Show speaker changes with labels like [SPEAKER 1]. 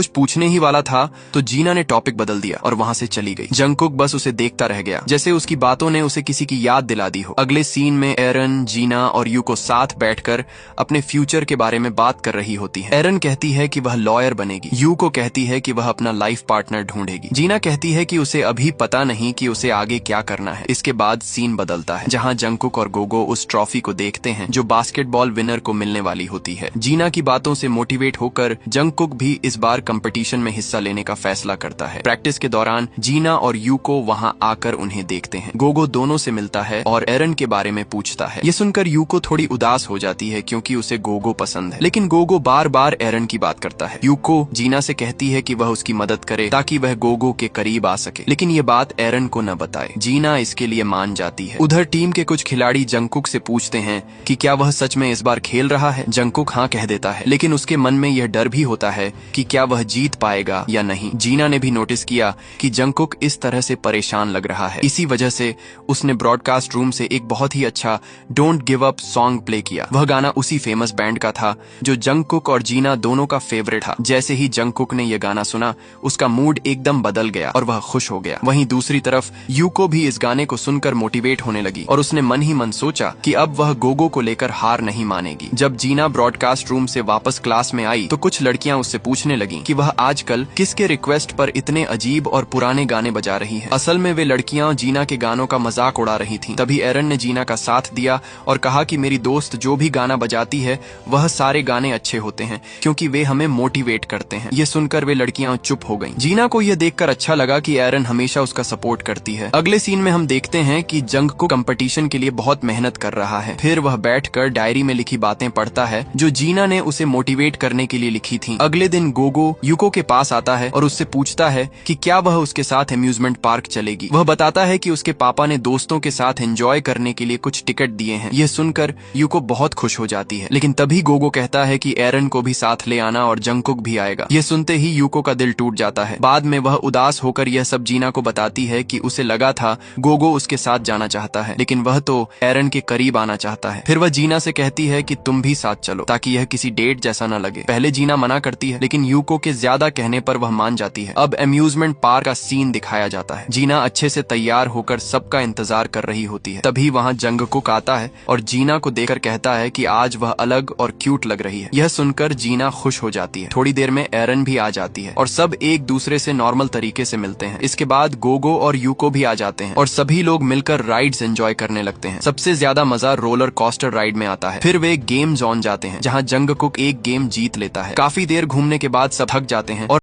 [SPEAKER 1] कुछ पूछने ही वाला था तो जीना ने टॉपिक बदल दिया और वहां से चली गई। जंगकुक बस उसे देखता रह गया, जैसे उसकी बातों ने उसे किसी की याद दिला दी हो। अगले सीन में एरन, जीना और यूको साथ बैठकर अपने फ्यूचर के बारे में बात कर रही होती है। एरन कहती है कि वह लॉयर बनेगी, यूको कहती है कि वह अपना लाइफ पार्टनर ढूंढेगी। जीना कहती है कि उसे अभी पता नहीं कि उसे आगे क्या करना है। इसके बाद सीन बदलता है, जहाँ जंगकुक और गोगो उस ट्रॉफी को देखते हैं जो बास्केटबॉल विनर को मिलने वाली होती है। जीना की बातों से मोटिवेट होकर जंगकुक भी इस बार कंपटीशन में हिस्सा लेने का फैसला करता है। प्रैक्टिस के दौरान जीना और यूको वहां आकर उन्हें देखते हैं। गोगो दोनों से मिलता है और एरन के बारे में पूछता है। ये सुनकर यूको थोड़ी उदास हो जाती है क्योंकि उसे गोगो पसंद है, लेकिन गोगो बार बार एरन की बात करता है। यूको जीना से कहती है कि वह उसकी मदद करे ताकि वह गोगो के करीब आ सके, लेकिन ये बात एरन को न बताए। जीना इसके लिए मान जाती है। उधर टीम के कुछ खिलाड़ी जंगकुक से पूछते हैं कि क्या वह सच में इस बार खेल रहा है। जंगकुक हाँ कह देता है, लेकिन उसके मन में यह डर भी होता है कि क्या वह जीत पाएगा या नहीं। जीना ने भी नोटिस किया कि जंगकुक इस तरह से परेशान लग रहा है। इसी वजह से उसने ब्रॉडकास्ट रूम से एक बहुत ही अच्छा don't give up song play किया। वह गाना उसी फेमस बैंड का था जो जंगकुक और जीना दोनों का फेवरेट था। जैसे ही जंगकुक ने यह गाना सुना, उसका मूड एकदम बदल गया और वह खुश हो गया। वहीं दूसरी तरफ यूको भी इस गाने को सुनकर मोटिवेट होने लगी और उसने मन ही मन सोचा कि अब वह गोगो को लेकर हार नहीं मानेगी। जब जीना ब्रॉडकास्ट रूम से वापस क्लास में आई तो कुछ लड़कियां उससे पूछने लगीं कि वह आजकल किसके रिक्वेस्ट पर इतने अजीब और पुराने गाने बजा रही है। असल में वे लड़कियां जीना के गानों का मजाक उड़ा रही थीं। तभी एरन ने जीना का साथ दिया और कहा कि मेरी दोस्त जो भी गाना बजाती है वह सारे गाने अच्छे होते हैं क्योंकि वे हमें मोटिवेट करते हैं। ये सुनकर वे लड़कियां चुप हो गईं। जीना को यह देखकर अच्छा लगा कि एरन हमेशा उसका सपोर्ट करती है। अगले सीन में हम देखते हैं कि जंगकुक कंपटीशन के लिए बहुत मेहनत कर रहा है। फिर वह बैठकर डायरी में लिखी बातें पढ़ता है जो जीना ने उसे मोटिवेट करने के लिए लिखी थी। अगले दिन गोगो यूको के पास आता है और उससे पूछता है कि क्या वह उसके साथ अम्यूजमेंट पार्क चलेगी। वह बताता है कि उसके पापा ने दोस्तों के साथ एंजॉय करने के लिए कुछ टिकट दिए हैं। यह सुनकर यूको बहुत खुश हो जाती है, लेकिन तभी गोगो कहता है कि एरन को भी साथ ले आना और जंगकुक भी आएगा। यह सुनते ही यूको का दिल टूट जाता है। बाद में वह उदास होकर यह सब जीना को बताती है कि उसे लगा था गोगो उसके साथ जाना चाहता है, लेकिन वह तो एरन के करीब आना चाहता है। फिर वह जीना से कहती है कि तुम भी साथ चलो ताकि यह किसी डेट जैसा न लगे। पहले जीना मना करती है, लेकिन यूको के ज्यादा कहने पर वह मान जाती है। अब अम्यूजमेंट पार्क का सीन दिखाया जाता है। जीना अच्छे से तैयार होकर सबका इंतजार कर रही होती है। तभी वहाँ जंगकुक आता है और जीना को देखकर कहता है कि आज वह अलग और क्यूट लग रही है। यह सुनकर जीना खुश हो जाती है। थोड़ी देर में एरन भी आ जाती है और सब एक दूसरे से नॉर्मल तरीके से मिलते हैं। इसके बाद गोगो और यूको भी आ जाते हैं और सभी लोग मिलकर राइड्स एंजॉय करने लगते हैं। सबसे ज्यादा मजा रोलर कोस्टर राइड में आता है। फिर वे गेम जोन जाते हैं जहाँ जंगकुक एक गेम जीत लेता है। काफी देर घूमने के बाद सब थक जाते हैं और